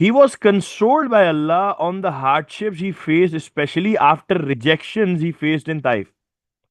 he was consoled by Allah on the hardships he faced, especially after rejections he faced in Taif।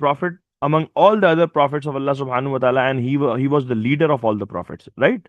prophet among all the other prophets of Allah subhanahu wa ta'ala, and he was the leader of all the prophets, right?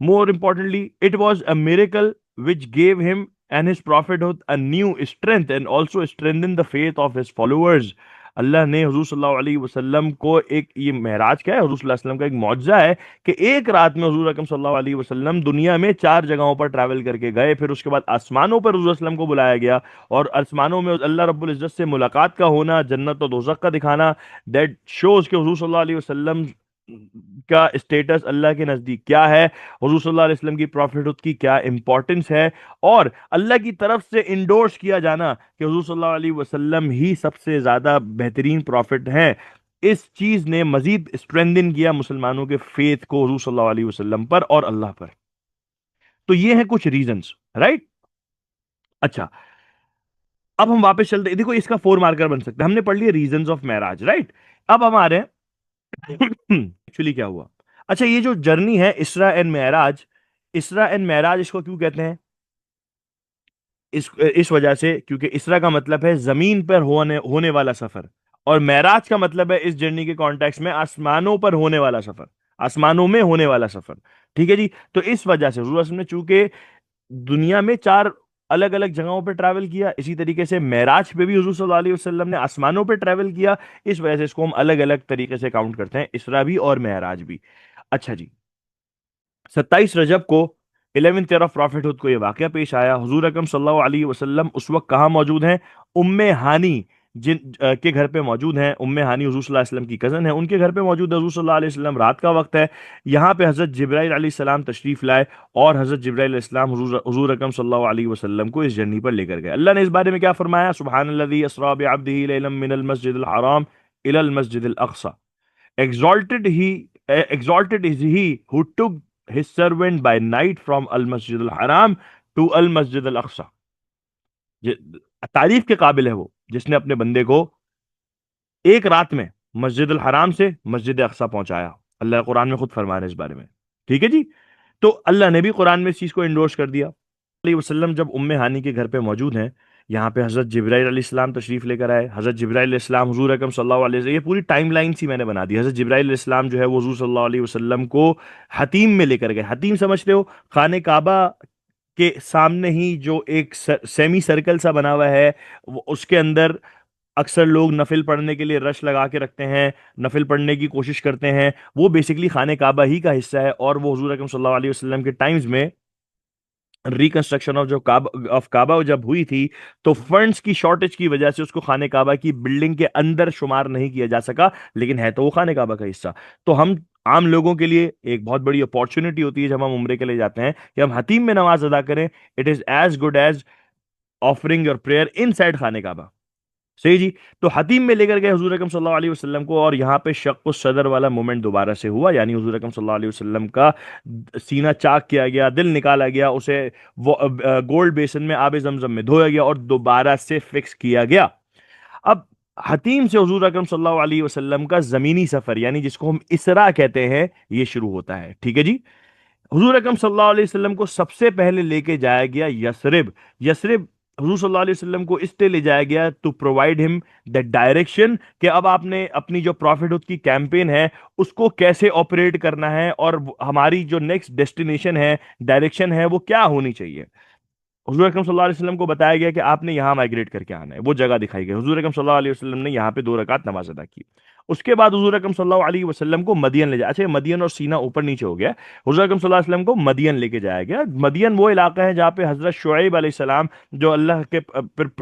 more importantly, it was a miracle which gave him and his prophethood a new strength and also strengthened the faith of his followers. اللہ نے حضور صلی اللہ علیہ وسلم کو ایک، یہ معراج کیا ہے، حضور صلی اللہ علیہ وسلم کا ایک معجزہ ہے کہ ایک رات میں حضور اکرم صلی اللہ علیہ وسلم دنیا میں 4 جگہوں پر ٹریول کر کے گئے، پھر اس کے بعد آسمانوں پر حضور صلی اللہ علیہ وسلم کو بلایا گیا، اور آسمانوں میں اللہ رب العزت سے ملاقات کا ہونا، جنت و دوزخ کا دکھانا، دیٹ شوز کہ حضور صلی اللہ علیہ وسلم کا اسٹیٹس اللہ کے نزدیک کیا ہے، حضور صلی اللہ علیہ وسلم کی پروفٹہڈ کی کیا امپورٹنس ہے، اور اللہ کی طرف سے انڈورس کیا جانا کہ حضور صلی اللہ علیہ وسلم ہی سب سے زیادہ بہترین پروفٹ ہیں، اس چیز نے مزید اسٹرینتھن کیا مسلمانوں کے فیتھ کو حضور صلی اللہ علیہ وسلم پر اور اللہ پر۔ تو یہ ہیں کچھ ریزنز، رائٹ؟ اچھا، اب ہم واپس چلتے ہیں، دیکھو اس کا 4 مارکر بن سکتا ہے، ہم نے پڑھ لیا ریزنز آف معراج، رائٹ؟ اب ہم آ رہے ہیں ایکچولی کیا ہوا۔ اچھا، یہ جو جرنی ہے اسرا اینڈ معراج، اسرا اینڈ معراج اس کو کیوں کہتے ہیں؟ اس وجہ سے کیونکہ اسرا کا مطلب ہے زمین پر ہونے والا سفر، اور معراج کا مطلب ہے اس جرنی کے کانٹیکس میں آسمانوں پر ہونے والا سفر، آسمانوں میں ہونے والا سفر، ٹھیک ہے جی؟ تو اس وجہ سے حضور صلی اللہ علیہ وسلم نے چونکہ دنیا میں 4 الگ الگ جگہوں پہ ٹریول کیا، اسی طریقے سے معراج پہ بھی حضور صلی اللہ علیہ وسلم نے آسمانوں پہ ٹریول کیا، اس وجہ سے اس کو ہم الگ الگ طریقے سے کاؤنٹ کرتے ہیں، اسرا بھی اور معراج بھی۔ اچھا جی، 27 رجب کو 11th ایئر آف پروفیٹ کو یہ واقعہ پیش آیا۔ حضور اکرم صلی اللہ علیہ وسلم اس وقت کہاں موجود ہیں؟ ام ہانی جن کے گھر پہ موجود ہیں۔ ام ہانی حضور صلی اللہ علیہ وسلم کی کزن ہے، ان کے گھر پہ موجود ہے حضور صلی اللہ علیہ وسلم، رات کا وقت ہے، یہاں پہ حضرت جبرائیل علیہ السلام تشریف لائے، اور حضرت جبرائیل علیہ السلام حضور اکرم صلی اللہ علیہ وسلم کو اس جرنی پر لے کر گئے۔ اللہ نے اس بارے میں کیا فرمایا؟ سبحان الذی اسری بعبدہ لیلا من المسجد الحرام الى المسجد الاقصى، exalted is he who took his servant by night from al-Masjid al-Haram to al-Masjid al-Aqsa۔ تعریف کے قابل ہے وہ جس نے اپنے بندے کو ایک رات میں مسجد الحرام سے مسجد اقصی پہنچایا۔ اللہ قرآن میں خود فرما رہے ہیں اس بارے میں، ٹھیک ہے جی؟ تو اللہ نے بھی قرآن میں اس چیز کو انڈورس کر دیا۔ علیہ وسلم جب ام ہانی کے گھر پہ موجود ہیں، یہاں پہ حضرت جبرائیل علیہ السلام تشریف لے کر آئے، حضرت جبرائیل علیہ السلام حضور اکرم صلی اللہ علیہ وسلم، یہ پوری ٹائم لائن سی میں نے بنا دی، حضرت جبرائیل علیہ السلام جو ہے وہ حضور صلی اللہ علیہ وسلم کو حتیم میں لے کر گئے۔ حتیم سمجھتے ہو؟ خانہ کعبہ کے سامنے ہی جو ایک سیمی سرکل سا بنا ہوا ہے، اس کے اندر اکثر لوگ نفل پڑھنے کے لیے رش لگا کے رکھتے ہیں، نفل پڑھنے کی کوشش کرتے ہیں، وہ بیسیکلی خانہ کعبہ ہی کا حصہ ہے، اور وہ حضور اکرم صلی اللہ علیہ وسلم کے ٹائمز میں ریکنسٹرکشن آف کعبہ جب ہوئی تھی تو فنڈز کی شارٹیج کی وجہ سے اس کو خانہ کعبہ کی بلڈنگ کے اندر شمار نہیں کیا جا سکا، لیکن ہے تو وہ خانہ کعبہ کا حصہ۔ تو ہم عام لوگوں کے لیے ایک بہت بڑی اپارچونٹی ہوتی ہے جب ہم عمرے کے لیے جاتے ہیں کہ ہم حتیم میں نماز ادا کریں، it is as good as offering your prayer in side خانہ کعبہ، صحیح جی؟ تو حتیم میں لے کر گئے حضور اکرم صلی اللہ علیہ وسلم کو، اور یہاں پہ شق الصدر والا مومنٹ دوبارہ سے ہوا، یعنی حضور اکرم صلی اللہ علیہ وسلم کا سینہ چاک کیا گیا، دل نکالا گیا، اسے گولڈ بیسن میں آب زمزم میں دھویا گیا اور دوبارہ سے فکس کیا گیا۔ اب حتیم سے حضور اکرم صلی اللہ علیہ وسلم کا زمینی سفر، یعنی جس کو ہم اسرا کہتے ہیں، یہ شروع ہوتا ہے، ٹھیک ہے جی؟ حضور اکرم صلی اللہ علیہ وسلم کو سب سے پہلے لے کے جایا گیا یثرب۔ یثرب حضور صلی اللہ علیہ وسلم کو اس لیے لے جایا گیا ٹو پرووائڈ ہم دا ڈائریکشن کہ اب آپ نے اپنی جو پروفٹ کی کیمپین ہے اس کو کیسے آپریٹ کرنا ہے، اور ہماری جو نیکسٹ ڈیسٹینیشن ہے، ڈائریکشن ہے، وہ کیا ہونی چاہیے۔ حضور اکرم صلی اللہ علیہ وسلم کو بتایا گیا کہ آپ نے یہاں مائگریٹ کر کے آنا ہے، وہ جگہ دکھائی گئی، حضور اکرم صلی اللہ علیہ وسلم نے یہاں پہ 2 رکعت نماز ادا کی۔ اس کے بعد حضور اکرم صلی اللہ علیہ وسلم کو مدین لے جایا، اچھا مدین اور سینا اوپر نیچے ہو گیا، حضور اکرم صلی اللہ علیہ وسلم کو مدین لے کے جایا گیا۔ مدین وہ علاقہ ہے جہاں پہ حضرت شعیب علیہ السلام جو اللہ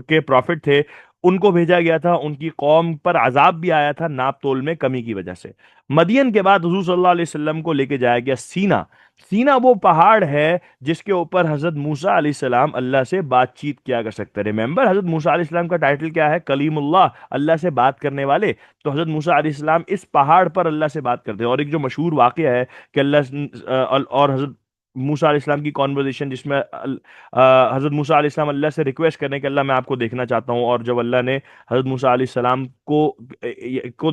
کے پروفٹ تھے ان کو بھیجا گیا تھا، ان کی قوم پر عذاب بھی آیا تھا ناپ تول میں کمی کی وجہ سے۔ مدین کے بعد حضور صلی اللہ علیہ وسلم کو لے کے جایا گیا سینا۔ سینا وہ پہاڑ ہے جس کے اوپر حضرت موسیٰ علیہ السلام اللہ سے بات چیت کیا کر سکتے، ریممبر حضرت موسیٰ علیہ السلام کا ٹائٹل کیا ہے؟ کلیم اللہ، اللہ سے بات کرنے والے۔ تو حضرت موسیٰ علیہ السلام اس پہاڑ پر اللہ سے بات کرتے ہیں، اور ایک جو مشہور واقعہ ہے کہ اللہ اور حضرت موسیٰ علیہ السلام کی کانورزیشن جس میں حضرت موسیٰ علیہ السلام اللہ سے ریکویسٹ کرنے کہ اللہ میں آپ کو دیکھنا چاہتا ہوں، اور جب اللہ نے حضرت موسیٰ علیہ السلام کو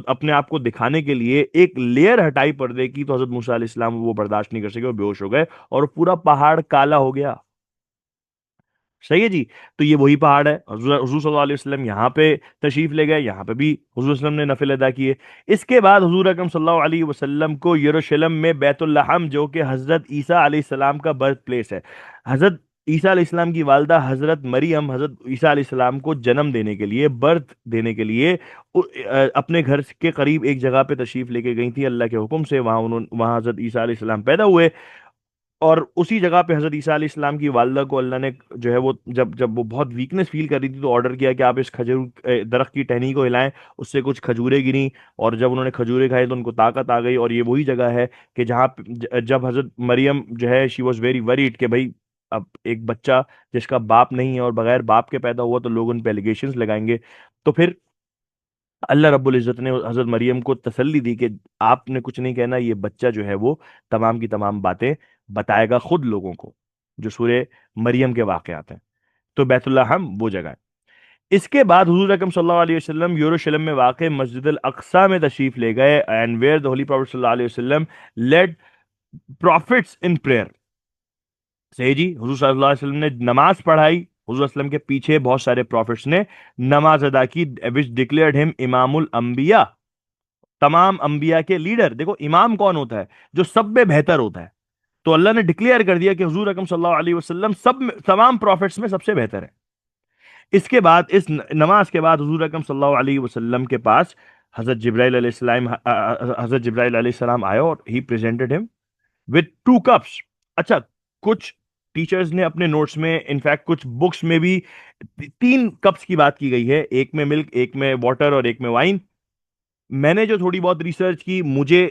اپنے آپ کو دکھانے کے لیے ایک لیئر ہٹائی پردے کی تو حضرت موسیٰ علیہ السلام وہ برداشت نہیں کر سکے، وہ بے ہوش ہو گئے اور پورا پہاڑ کالا ہو گیا، صحیح ہے جی؟ تو یہ وہی پہاڑ ہے، حضور صلی اللہ علیہ وسلم یہاں پہ تشریف لے گئے، یہاں پہ بھی حضور صلی اللہ علیہ وسلم نے نفل ادا کیے۔ اس کے بعد حضور اکرم صلی اللہ علیہ وسلم کو یروشلم میں بیت اللحم جو کہ حضرت عیسیٰ علیہ السلام کا برتھ پلیس ہے، حضرت عیسیٰ علیہ السلام کی والدہ حضرت مریم حضرت عیسیٰ علیہ السلام کو جنم دینے کے لیے، برتھ دینے کے لیے اپنے گھر کے قریب ایک جگہ پہ تشریف لے کے گئی تھی اللہ کے حکم سے. وہاں حضرت عیسیٰ علیہ السلام پیدا ہوئے، اور اسی جگہ پہ حضرت عیسیٰ علیہ السلام کی والدہ کو اللہ نے جو ہے وہ جب وہ بہت ویکنس فیل کر رہی تھی تو آرڈر کیا کہ آپ اس کھجور درخت کی ٹہنی کو ہلائیں. اس سے کچھ کھجوریں گریں، اور جب انہوں نے کھجوریں کھائی تو ان کو طاقت آ گئی. اور یہ وہی جگہ ہے کہ جہاں جب حضرت مریم جو ہے شی واز ویری وریڈ کہ بھائی اب ایک بچہ جس کا باپ نہیں ہے اور بغیر باپ کے پیدا ہوا تو لوگ ان پہ ایلیگیشنز لگائیں گے. تو پھر اللہ رب العزت نے حضرت مریم کو تسلی دی کہ آپ نے کچھ نہیں کہنا، یہ بچہ جو ہے وہ تمام کی تمام باتیں بتائے گا خود لوگوں کو، جو سورہ مریم کے واقعات ہیں. تو بیت اللہ ہم وہ جگہ ہے. اس کے بعد حضور اکرم صلی اللہ علیہ وسلم یروشلم میں واقع مسجد الاقصی میں تشریف لے گئے، and where the holy prophet صلی اللہ علیہ وسلم led prophets in prayer. صحیح جی، حضور صلی اللہ علیہ وسلم نے نماز پڑھائی، حضور صلی اللہ علیہ وسلم کے پیچھے بہت سارے پروفٹس نے نماز ادا کی، which declared him امام الانبیاء، تمام انبیاء کے لیڈر. دیکھو امام کون ہوتا ہے؟ جو سب میں بہتر ہوتا ہے. تو اللہ نے ڈکلیئر کر دیا کہ حضور اکرم صلی اللہ علیہ وسلم تمام پروفٹس میں سب سے بہتر ہے. اس کے بعد اس نماز کے بعد حضور اکرم صلی اللہ علیہ وسلم کے پاس حضرت جبرائیل علیہ السلام آئے اور ہی پریزنٹڈ ہم with 2 cups. اچھا، کچھ ٹیچرز نے اپنے نوٹس میں، انفیکٹ کچھ بکس میں بھی 3 کپس کی بات کی گئی ہے، ایک میں ملک، ایک میں واٹر اور ایک میں وائن. میں نے جو تھوڑی بہت ریسرچ کی، مجھے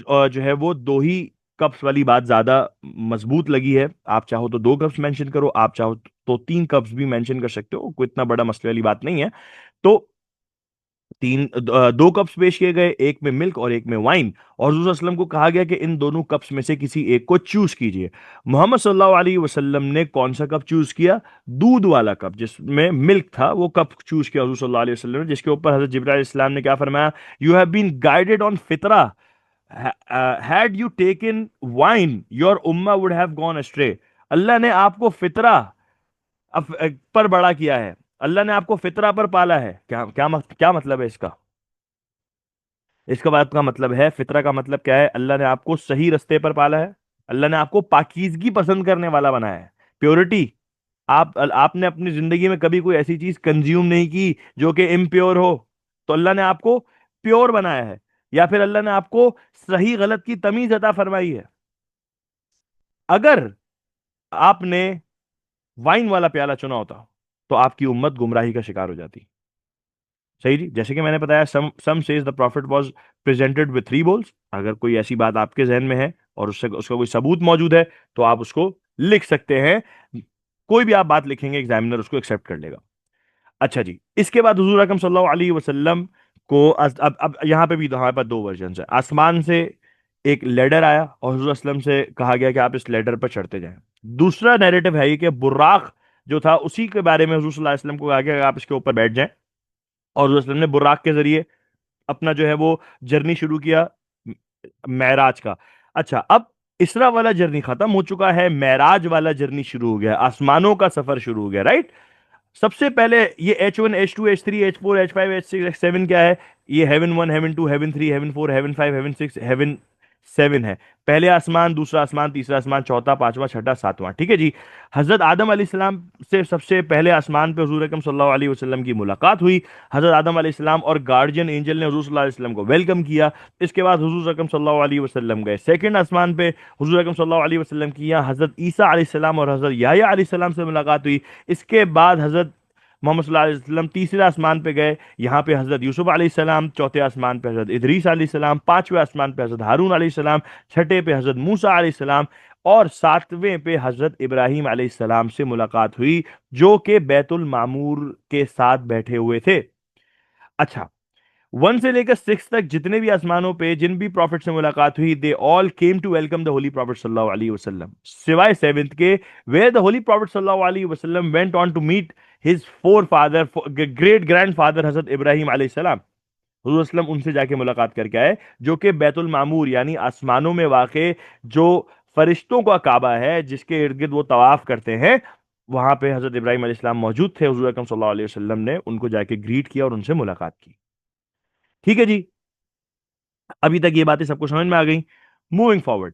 جو ہے وہ 2 ہی کپس والی بات زیادہ مضبوط لگی ہے. آپ چاہو تو 2 کپس مینشن کرو، آپ چاہو تو 3 کپس بھی مینشن کر سکتے ہو، کوئی اتنا بڑا مسئلے والی بات نہیں ہے. تو 2 کپس پیش کیے گئے، ایک میں ملک اور ایک میں وائن، اور حضور صلی اللہ علیہ وسلم کو کہا گیا کہ ان دونوں کپس میں سے کسی ایک کو چوز کیجئے. محمد صلی اللہ علیہ وسلم نے کون سا کپ چوز کیا؟ دودھ والا کپ جس میں ملک تھا، وہ کپ چوز کیا حضور صلی اللہ علیہ وسلم نے، جس کے اوپر حضرت جبرائیل علیہ السلام نے کیا فرمایا؟ You have been guided on فطرہ، had you taken wine your امہ وڈ ہیو گون اسٹرے. اللہ نے آپ کو فطرہ پر بڑا کیا ہے، اللہ نے آپ کو فطرہ پر پالا ہے. کیا مطلب ہے اس کا؟ اس کا بات کا مطلب ہے، فطرہ کا مطلب کیا ہے؟ اللہ نے آپ کو صحیح رستے پر پالا ہے، اللہ نے آپ کو پاکیزگی پسند کرنے والا بنایا ہے، پیورٹی. آپ نے اپنی زندگی میں کبھی کوئی ایسی چیز کنزیوم نہیں کی جو کہ امپیور ہو، تو اللہ نے آپ کو پیور بنایا ہے. یا پھر اللہ نے آپ کو صحیح غلط کی تمیز عطا فرمائی ہے. اگر آپ نے وائن والا پیالہ چنا ہوتا تو آپ کی امت گمراہی کا شکار ہو جاتی. صحیح جی، جیسے کہ میں نے بتایا some says the prophet was presented with 3 bowls. اگر کوئی ایسی بات آپ کے ذہن میں ہے اور اس کا کوئی ثبوت موجود ہے تو آپ اس کو لکھ سکتے ہیں. کوئی بھی آپ بات لکھیں گے ایگزامینر اس کو ایکسپٹ کر لے گا. اچھا جی، اس کے بعد حضور اکرم صلی اللہ علیہ وسلم کو اب یہاں پہ بھی ہمارے پاس 2 ورژنز ہیں. آسمان سے ایک لیڈر آیا اور حضور صلی اللہ علیہ وسلم سے کہا گیا کہ آپ اس لیڈر پر چڑھتے جائیں. دوسرا نیریٹو ہے یہ کہ براق جو تھا اسی کے بارے میں حضور صلی اللہ علیہ وسلم کو کہا گیا کہ آپ اس کے اوپر بیٹھ جائیں، اور حضور صلی اللہ علیہ وسلم نے براق کے ذریعے اپنا جو ہے وہ جرنی شروع کیا معراج کا. اچھا، اب اسرا والا جرنی ختم ہو چکا ہے، معراج والا جرنی شروع ہو گیا، آسمانوں کا سفر شروع ہو گیا، رائٹ. سب سے پہلے یہ H1 H2 H3 H4 H5 H6 H7 کیا ہے؟ یہ heaven 1 heaven 2 heaven 3 heaven 4 heaven 5 heaven 6 heaven 7 ہے. پہلے آسمان، دوسرا آسمان، تیسرا آسمان، چوتھا، پانچواں، چھٹا، ساتواں. ٹھیک ہے جی. حضرت آدم علیہ السلام سے سب سے پہلے آسمان پہ حضور اکرم صلی اللہ علیہ وسلم کی ملاقات ہوئی. حضرت آدم علیہ السلام اور گارڈین اینجل نے حضور صلی اللہ علیہ وسلم کو ویلکم کیا. اس کے بعد حضور اکرم صلی اللہ علیہ وسلم گئے سیکنڈ آسمان پہ. حضور اکرم صلی اللہ علیہ وسلم کی یہاں حضرت عیسیٰ علیہ السلام اور حضرت یحییٰ علیہ السلام سے ملاقات ہوئی. اس کے بعد حضرت محمد صلی اللہ علیہ وسلم تیسرے آسمان پہ گئے، یہاں پہ حضرت یوسف علیہ السلام. چوتھے آسمان پہ حضرت ادریس علیہ السلام. پانچویں آسمان پہ حضرت ہارون علیہ السلام. چھٹے پہ حضرت موسیٰ علیہ السلام. اور ساتویں پہ حضرت ابراہیم علیہ السلام سے ملاقات ہوئی، جو کہ بیت المعمور کے ساتھ بیٹھے ہوئے تھے. اچھا، 1 سے لے کر 6 تک جتنے بھی آسمانوں پہ جن بھی پروفٹ سے ملاقات ہوئی، they all came to welcome the holy prophet صلی اللہ علیہ وسلم، سوائے 7th کے where the holy prophet صلی اللہ علیہ وسلم went on to meet his forefather great grandfather حضرت ابراہیم علیہ السلام. حضور صلی اللہ علیہ وسلم ان سے جا کے ملاقات کر کے آئے، جو کہ بیت المعمور یعنی آسمانوں میں واقع جو فرشتوں کا کعبہ ہے جس کے ارد گرد وہ طواف کرتے ہیں، وہاں پہ حضرت ابراہیم علیہ السلام موجود تھے. حضور اکرم صلی اللہ علیہ وسلم نے ان کو جا کے گریٹ کیا اور ان سے ملاقات کی. ٹھیک ہے جی، ابھی تک یہ باتیں سب کو سمجھ میں آ گئی. Moving forward,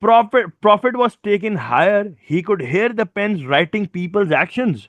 Prophet was taken higher. He could hear the pens writing people's actions.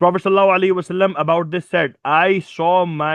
Prophet sallallahu alaihi wasallam about this said, I saw my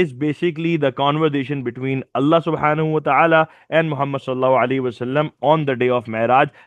is basically the conversation between Allah subhanahu wa ta'ala and Muhammad sallallahu alaihi wasallam on the day of Mi'raj,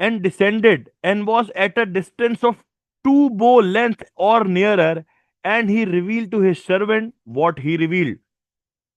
and descended and was at a distance of 2 bow length or nearer, and he revealed to his servant what he revealed.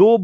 2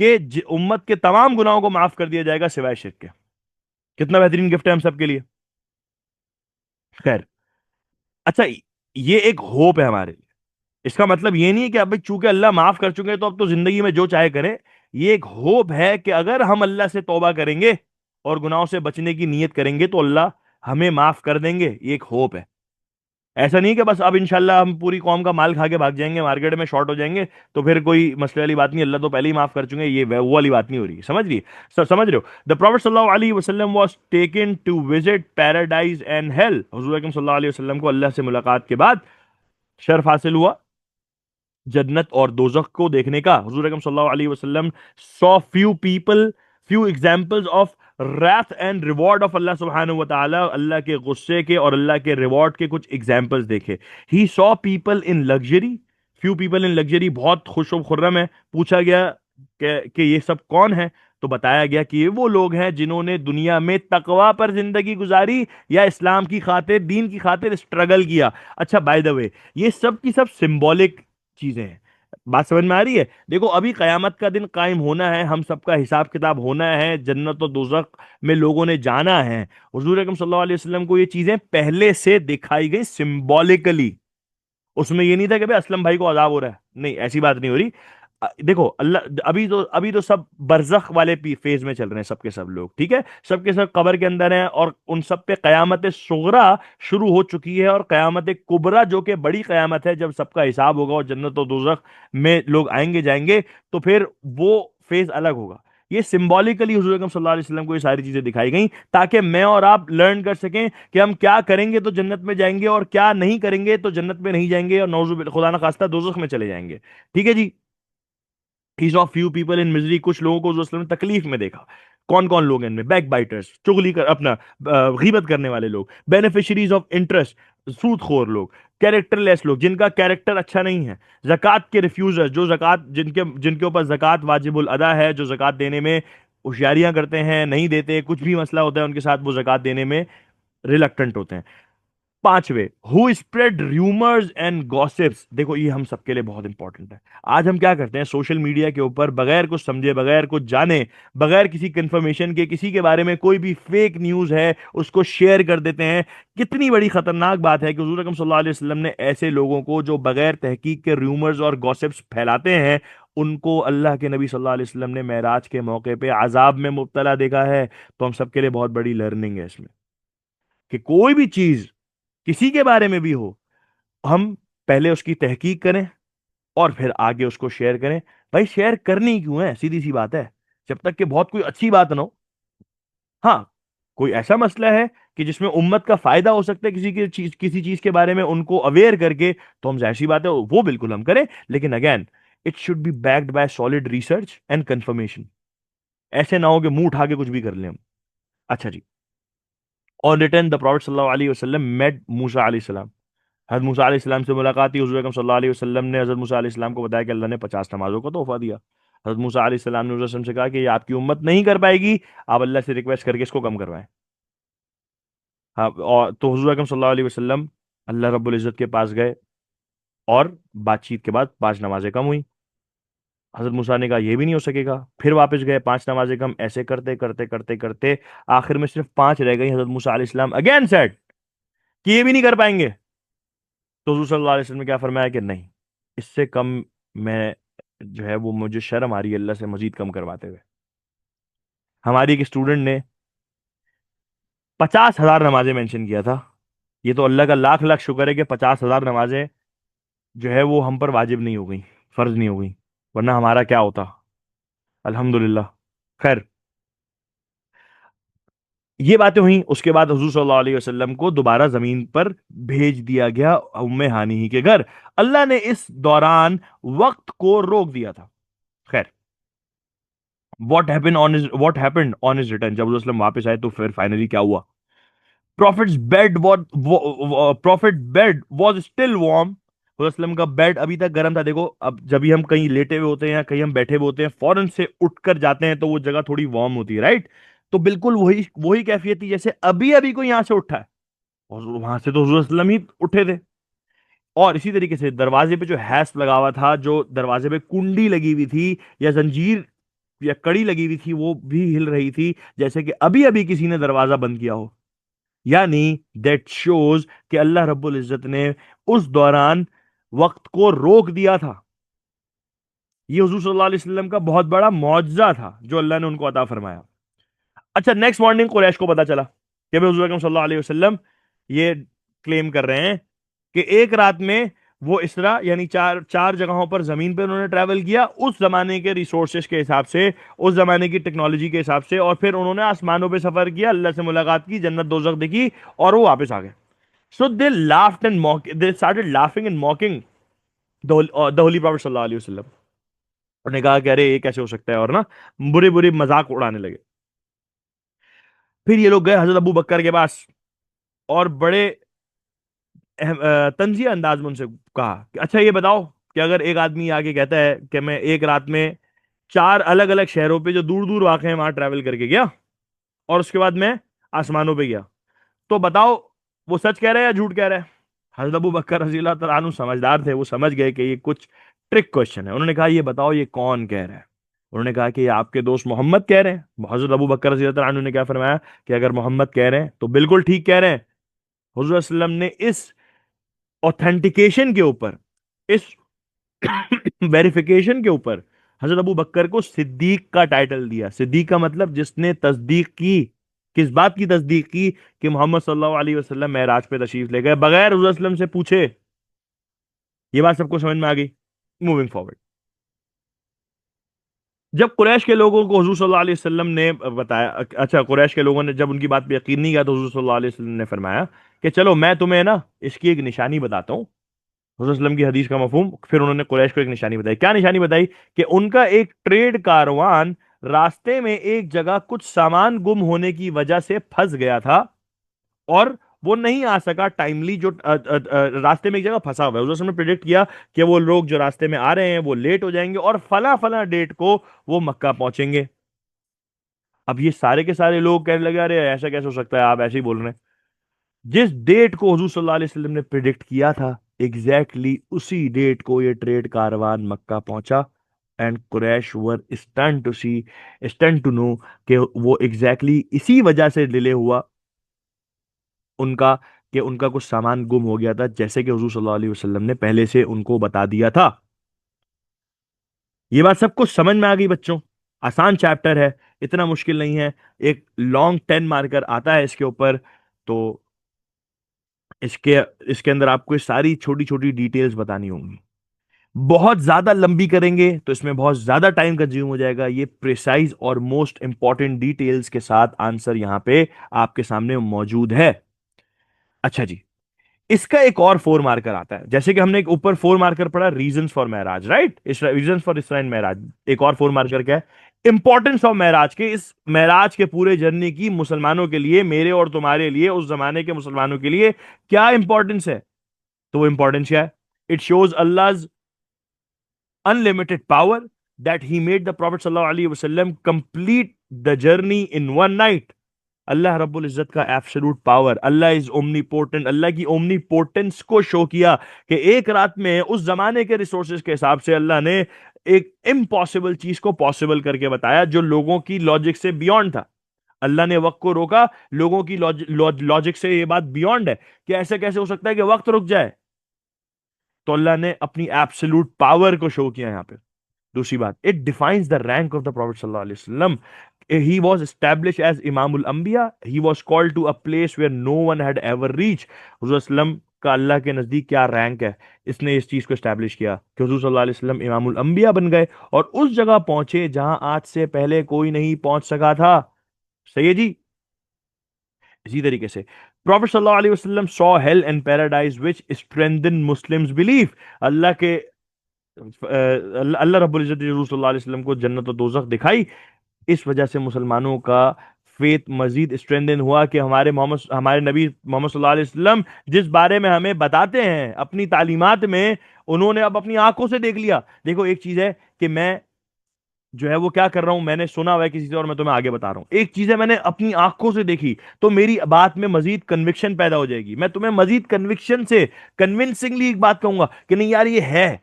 کہ امت کے تمام گناہوں کو معاف کر دیا جائے گا سوائے شرک کے. کتنا بہترین گفٹ ہے ہم سب کے لیے. خیر. اچھا یہ ایک ہوپ ہے ہمارے لیے. اس کا مطلب یہ نہیں ہے کہ اب چونکہ اللہ معاف کر چکے ہیں تو اب تو زندگی میں جو چاہے کرے. یہ ایک ہوپ ہے کہ اگر ہم اللہ سے توبہ کریں گے اور گناہوں سے بچنے کی نیت کریں گے تو اللہ ہمیں معاف کر دیں گے. یہ ایک ہوپ ہے. ایسا نہیں کہ بس اب انشاءاللہ ہم پوری قوم کا مال کھا کے بھاگ جائیں گے, مارکیٹ میں شارٹ ہو جائیں گے تو پھر کوئی مسئلے والی بات نہیں, اللہ تو پہلے ہی معاف کر چکے ہیں. یہ وہ والی بات نہیں ہو رہی ہے, سمجھ رہی ہے, سمجھ رہے ہو. دا پروفیٹ صلی اللہ علیہ وسلم was taken to visit paradise and hell. حضور اکرم صلی اللہ علیہ وسلم کو اللہ سے ملاقات کے بعد شرف حاصل ہوا جنت اور دوزخ کو دیکھنے کا. حضور اکرم صلی اللہ علیہ وسلم saw few examples of wrath and reward of اللہ سبحانہ و تعالی. اللہ کے غصے کے اور اللہ کے ریوارڈ کے کچھ ایگزامپلز دیکھے. He saw people in luxury, few people in luxury, بہت خوش و خرم ہے. پوچھا گیا کہ یہ سب کون ہے تو بتایا گیا کہ یہ وہ لوگ ہیں جنہوں نے دنیا میں تقوی پر زندگی گزاری یا اسلام کی خاطر, دین کی خاطر اسٹرگل کیا. اچھا بائی دا وے یہ سب کی سب سمبولک چیزیں ہیں. بات سمجھ میں آ رہی ہے. دیکھو ابھی قیامت کا دن قائم ہونا ہے, ہم سب کا حساب کتاب ہونا ہے, جنت و دوزخ میں لوگوں نے جانا ہے. حضور اکرم صلی اللہ علیہ وسلم کو یہ چیزیں پہلے سے دکھائی گئی سمبولکلی. اس میں یہ نہیں تھا کہ بھائی اسلم بھائی کو عذاب ہو رہا ہے, نہیں ایسی بات نہیں ہو رہی. دیکھو اللہ ابھی تو سب برزخ والے فیز میں چل رہے ہیں سب کے سب لوگ, ٹھیک ہے, سب کے سب قبر کے اندر ہیں اور ان سب پہ قیامت صغرا شروع ہو چکی ہے اور قیامت کبرا جو کہ بڑی قیامت ہے جب سب کا حساب ہوگا اور جنت و دوزخ میں لوگ آئیں گے جائیں گے تو پھر وہ فیز الگ ہوگا. یہ سمبولیکلی حضور اکرم صلی اللہ علیہ وسلم کو یہ ساری چیزیں دکھائی گئیں تاکہ میں اور آپ لرن کر سکیں کہ ہم کیا کریں گے تو جنت میں جائیں گے اور کیا نہیں کریں گے تو جنت میں نہیں جائیں گے اور نعوذ باللہ خدا نخواستہ دوزخ میں چلے جائیں گے. ٹھیک ہے جی. He saw few people in misery, کچھ لوگوں کو رسول نے تکلیف میں دیکھا. کون کون لوگ ہیں ان میں؟ بیک بائٹرز, چغلی کر اپنا غیبت کرنے والے لوگ, بینیفیشریز آف انٹرسٹ, سود خور لوگ, کیریکٹر لیس لوگ جن کا کیریکٹر اچھا نہیں ہے, زکوٰۃ کے ریفیوزر جو زکوٰۃ جن کے اوپر زکوٰۃ واجب الادا ہے, جو زکوٰۃ دینے میں ہوشیاریاں کرتے ہیں, نہیں دیتے, کچھ بھی مسئلہ ہوتا ہے ان کے ساتھ وہ زکوٰۃ دینے میں ریلکٹنٹ ہوتے ہیں. پانچویں, ہو اسپریڈ ریومرز اینڈ گوسپس. دیکھو یہ ہم سب کے لیے بہت انپورٹنٹ ہے. آج ہم کیا کرتے ہیں سوشل میڈیا کے اوپر بغیر کچھ سمجھے, بغیر کچھ جانے, بغیر کسی کنفرمیشن کے کسی کے بارے میں کوئی بھی فیک نیوز ہے اس کو شیئر کر دیتے ہیں. کتنی بڑی خطرناک بات ہے کہ حضور اکرم صلی اللہ علیہ وسلم نے ایسے لوگوں کو جو بغیر تحقیق کے ریومرز اور گوسپس پھیلاتے ہیں ان کو اللہ کے نبی صلی اللہ علیہ وسلم نے معراج کے موقع پہ عذاب میں مبتلا دیکھا ہے. تو ہم سب کے لیے بہت بڑی لرننگ ہے اس میں کہ کوئی بھی چیز کسی کے بارے میں بھی ہو ہم پہلے اس کی تحقیق کریں اور پھر آگے اس کو شیئر کریں. بھائی شیئر کرنی کیوں ہے, سیدھی سی بات ہے, جب تک کہ بہت کوئی اچھی بات نہ ہو. ہاں کوئی ایسا مسئلہ ہے کہ جس میں امت کا فائدہ ہو سکتا ہے کسی چیز کے بارے میں ان کو اویئر کر کے, تو ہم ظاہر سی بات ہے وہ بالکل ہم کریں, لیکن again it should be backed by solid research and confirmation. ایسے نہ ہو کہ منہ اٹھا کے کچھ بھی کر لیں ہم. اچھا جی. آن ریٹرن دا پروفیٹ صلی اللہ علیہ وسلم میٹ موسیٰ علیہ السلام. حضرت موسیٰ علیہ السلام سے ملاقات ہوئی. حضور اکرم صلی اللہ علیہ وسلم نے حضرت موسیٰ علیہ السلام کو بتایا کہ اللہ نے 50 نمازوں کا تحفہ دیا. حضرت موسیٰ علیہ السلام نے حضور صلی اللہ علیہ وسلم سے کہا کہ یہ آپ کی امت نہیں کر پائے گی, آپ اللہ سے ریکویسٹ کر کے اس کو کم کروائیں. ہاں, اور تو حضور اکرم صلی اللہ علیہ وسلم اللہ رب العزت کے پاس گئے اور بات چیت کے بعد 5 نمازیں کم ہوئی. حضرت موسیٰ نے کہا یہ بھی نہیں ہو سکے گا, پھر واپس گئے, 5 نمازیں کم, ایسے کرتے کرتے کرتے کرتے آخر میں صرف 5 رہ گئی. حضرت موسیٰ علیہ السلام اگین سیڈ کہ یہ بھی نہیں کر پائیں گے. تو حضور صلی اللہ علیہ وسلم نے کیا فرمایا کہ نہیں, اس سے کم میں جو ہے وہ مجھے شرم آ رہی ہے اللہ سے مزید کم کرواتے ہوئے. ہماری ایک اسٹوڈنٹ نے 50,000 نمازیں مینشن کیا تھا. یہ تو اللہ کا لاکھ لاکھ شکر ہے کہ 50,000 نمازیں جو ہے وہ ہم پر واجب نہیں ہو گئی, فرض نہیں ہو گئی, ورنہ ہمارا کیا ہوتا. الحمدللہ. خیر, یہ باتیں ہوئیں. اس کے بعد حضور صلی اللہ علیہ وسلم کو دوبارہ زمین پر بھیج دیا گیا ام ہانی کے گھر. اللہ نے اس دوران وقت کو روک دیا تھا. خیر, what happened on his return. جب حضور صلی اللہ علیہ وسلم واپس آئے تو پھر فائنلی کیا ہوا؟ Prophet bed was still warm. حضور وسلم کا بیڈ ابھی تک گرم تھا. دیکھو اب جب بھی ہم کہیں لیٹے ہوئے ہوتے ہیں یا کہیں ہم بیٹھے ہوئے ہوتے ہیں فوراً سے اٹھ کر جاتے ہیں تو وہ جگہ تھوڑی وارم ہوتی ہے, رائٹ؟ تو بالکل وہی کیفیت تھی جیسے ابھی ابھی کوئی یہاں سے اٹھا ہے, اور وہاں سے تو حضور وسلم ہی اٹھے تھے. اور اسی طریقے سے دروازے پہ جو ہیس لگا ہوا تھا, جو دروازے پہ کنڈی لگی ہوئی تھی یا زنجیر یا کڑی لگی ہوئی تھی وہ بھی ہل رہی تھی جیسے کہ ابھی ابھی کسی نے دروازہ بند کیا ہو. یعنی دیٹ شوز کہ اللہ رب العزت نے اس دوران وقت کو روک دیا تھا. یہ حضور صلی اللہ علیہ وسلم کا بہت بڑا معجزہ تھا جو اللہ نے ان کو عطا فرمایا. اچھا نیکسٹ مارننگ قریش کو پتا چلا کہ حضور اکرم صلی اللہ علیہ وسلم یہ کلیم کر رہے ہیں کہ ایک رات میں وہ اسرا یعنی چار جگہوں پر زمین پہ انہوں نے ٹریول کیا اس زمانے کے ریسورسز کے حساب سے, اس زمانے کی ٹیکنالوجی کے حساب سے, اور پھر انہوں نے آسمانوں پہ سفر کیا, اللہ سے ملاقات کی, جنت دوزخ دیکھی اور وہ واپس آ گئے. So they laughed and they started laughing and mocking the holy prophet صلی اللہ علیہ وسلم. انہوں نے کہا کہ ارے یہ کیسے ہو سکتا ہے, اور نا برے برے مذاق اڑانے لگے. پھر یہ لوگ گئے حضرت ابو بکر کے پاس اور بڑے تنزیہ انداز میں ان سے کہا کہ اچھا یہ بتاؤ کہ اگر ایک آدمی آگے کہتا ہے کہ میں ایک رات میں 4 الگ الگ شہروں پہ جو دور دور واقع ہیں وہاں ٹریول کر کے گیا اور اس کے بعد میں آسمانوں پہ گیا, تو بتاؤ وہ سچ کہہ رہا ہے یا جھوٹ کہہ رہا ہے. حضرت ابو بکر رضی اللہ تعالیٰ عنہ سمجھدار تھے, وہ سمجھ گئے کہ یہ کچھ ٹرک کوشچن ہے. انہوں نے کہا یہ بتاؤ یہ کون کہہ رہا ہے. انہوں نے کہا کہ یہ آپ کے دوست محمد کہہ رہے ہیں. حضرت ابو بکر رضی اللہ تعالیٰ عنہ نے کیا فرمایا کہ اگر محمد کہہ رہے ہیں تو بالکل ٹھیک کہہ رہے ہیں. حضور صلی اللہ علیہ وسلم نے اس اوتھینٹیکیشن کے اوپر, اس ویریفیکیشن کے اوپر حضرت ابو بکر کو صدیق کا ٹائٹل دیا. صدیق کا مطلب جس نے تصدیق کی. کس بات کی تصدیق کی؟ کہ محمد صلی اللہ علیہ وسلم معراج پہ تشریف لے گئے بغیر حضور صلی اللہ علیہ وسلم سے پوچھے. یہ بات سب کو سمجھ میں آ گئی. موونگ فارورڈ, جب قریش کے لوگوں کو حضور صلی اللہ علیہ وسلم نے بتایا, اچھا قریش کے لوگوں نے جب ان کی بات پہ یقین نہیں کیا تو حضور صلی اللہ علیہ وسلم نے فرمایا کہ چلو میں تمہیں نا اس کی ایک نشانی بتاتا ہوں. حضور صلی اللہ علیہ وسلم کی حدیث کا مفہوم, پھر انہوں نے قریش کو ایک نشانی بتائی. کیا نشانی بتائی؟ کہ ان کا ایک ٹریڈ کاروان راستے میں ایک جگہ کچھ سامان گم ہونے کی وجہ سے پھنس گیا تھا اور وہ نہیں آ سکا ٹائملی, جو راستے میں ایک جگہ پھنسا ہوا ہے. حضور صلی اللہ علیہ وسلم نے پریڈکٹ کیا کہ وہ لوگ جو راستے میں آ رہے ہیں وہ لیٹ ہو جائیں گے اور فلاں فلاں ڈیٹ کو وہ مکہ پہنچیں گے. اب یہ سارے کے سارے لوگ کہنے لگے ارے ایسا کیسے ہو سکتا ہے, آپ ایسے ہی بول رہے ہیں. جس ڈیٹ کو حضور صلی اللہ علیہ وسلم نے پریڈکٹ کیا تھا ایگزیکٹلی اسی ڈیٹ کو یہ ٹریڈ کاروان مکہ پہنچا. And Quraysh were hesitant to know کہ وہ ایگزیکٹلی اسی وجہ سے ڈیلے ہوا ان کا, کہ ان کا کچھ سامان گم ہو گیا تھا جیسے کہ حضور صلی اللہ علیہ وسلم نے پہلے سے ان کو بتا دیا تھا. یہ بات سب کچھ سمجھ میں آ گئی بچوں. آسان چیپٹر ہے, اتنا مشکل نہیں ہے. ایک لانگ 10 مارکر آتا ہے اس کے اوپر, تو اس کے اندر آپ کو ساری چھوٹی چھوٹی ڈیٹیلز بتانی ہوں گی. بہت زیادہ لمبی کریں گے تو اس میں بہت زیادہ ٹائم کنزیوم ہو جائے گا. یہ پریسائز اور موسٹ امپورٹنٹ ڈیٹیلز کے ساتھ آنسر یہاں پہ آپ کے سامنے موجود ہے. اچھا جی, اس کا ایک اور 4 مارکر آتا ہے. جیسے کہ ہم نے ایک اوپر 4 مارکر پڑھا ریزنز فار معراج, رائٹ, ریزنز فار اسرا اینڈ معراج. ایک اور 4 مارکر کیا ہے؟ امپورٹنس آف معراج کے, اس معراج کے پورے جرنی کی مسلمانوں کے لیے, میرے اور تمہارے لیے, اس زمانے کے مسلمانوں کے لیے کیا امپورٹنس ہے. تو وہ امپورٹنس کیا ہے؟ It shows Allah's unlimited power that he made the Prophet صلی اللہ علیہ وسلم complete the journey in one night. اللہ رب العزت کا ایبسولوٹ پاور, اللہ از اومنیپوٹنٹ, اللہ کی اومنیپوٹنس کو شو کیا کہ ایک رات میں اس زمانے کے ریسورسز کے حساب سے اللہ نے ایک امپاسبل چیز کو پاسبل کر کے بتایا جو لوگوں کی لاجک سے بیونڈ تھا. اللہ نے وقت کو روکا, لوگوں کی لاجک سے یہ بات بیونڈ ہے کہ ایسا کیسے ہو سکتا ہے کہ وقت رک جائے. تو اللہ نے اپنی ایبسولوٹ پاور کو شو کیا یہاں پہ. دوسری بات, it defines the rank of the prophet صلی اللہ علیہ وسلم. He was established as Imam al-Anbiya. He was called to a place where no one had ever reached. حضور صلی اللہ علیہ وسلم کا اللہ کے نزدیک کیا رینک ہے, اس نے اس چیز کو اسٹیبلش کیا کہ حضور صلی اللہ علیہ وسلم امام الانبیاء بن گئے اور اس جگہ پہنچے جہاں آج سے پہلے کوئی نہیں پہنچ سکا تھا. صحیح ہے جی. اسی طریقے سے پروفیٹ صلی اللہ علیہ وسلم saw hell and paradise which strengthened Muslims belief. اللہ رب العزت نے حضور صلی اللہ علیہ وسلم کو جنت و دوزخ دکھائی, اس وجہ سے مسلمانوں کا فیت مزید اسٹرینتھن ہوا کہ ہمارے نبی محمد صلی اللہ علیہ وسلم جس بارے میں ہمیں بتاتے ہیں اپنی تعلیمات میں, انہوں نے اب اپنی آنکھوں سے دیکھ لیا. دیکھو ایک چیز ہے کہ میں جو ہے وہ کیا کر رہا ہوں, میں نے سنا ہوا ہے کسی سے اور میں تمہیں آگے بتا رہا ہوں. ایک چیز ہے میں نے اپنی آنکھوں سے دیکھی تو میری بات میں مزید کنوکشن پیدا ہو جائے گی. میں تمہیں مزید کنوکشن سے کنونسنگلی ایک بات کہوں گا کہ نہیں یار یہ ہے.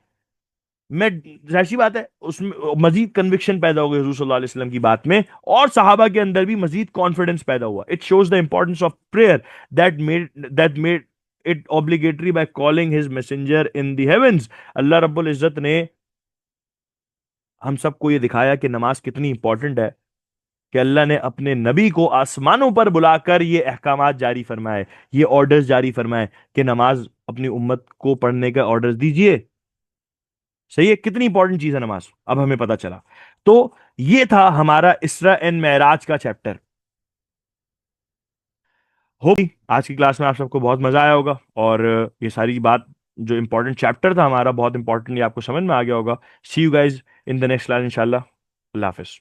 میں ظاہر سی بات ہے اس میں مزید کنوکشن پیدا ہو گئی حضور صلی اللہ علیہ وسلم کی بات میں، اور صحابہ کے اندر بھی مزید کانفیڈنس پیدا ہوا. It shows the importance of prayer that made it obligatory by calling his messenger in the heavens. اللہ رب العزت نے ہم سب کو یہ دکھایا کہ نماز کتنی امپورٹنٹ ہے، کہ اللہ نے اپنے نبی کو آسمانوں پر بلا کر یہ احکامات جاری فرمائے، یہ آرڈرز جاری فرمائے کہ نماز اپنی امت کو پڑھنے کا آرڈرز دیجئے. صحیح ہے، کتنی امپورٹنٹ چیز ہے نماز، اب ہمیں پتا چلا. تو یہ تھا ہمارا اسراء اینڈ معراج کا چیپٹر. ہوگی آج کی کلاس میں آپ سب کو بہت مزہ آیا ہوگا، اور یہ ساری بات جو امپورٹنٹ چیپٹر تھا ہمارا بہت امپورٹنٹلی آپ کو سمجھ میں آ گیا ہوگا. See you guys in the next class انشاءاللہ. اللہ حافظ.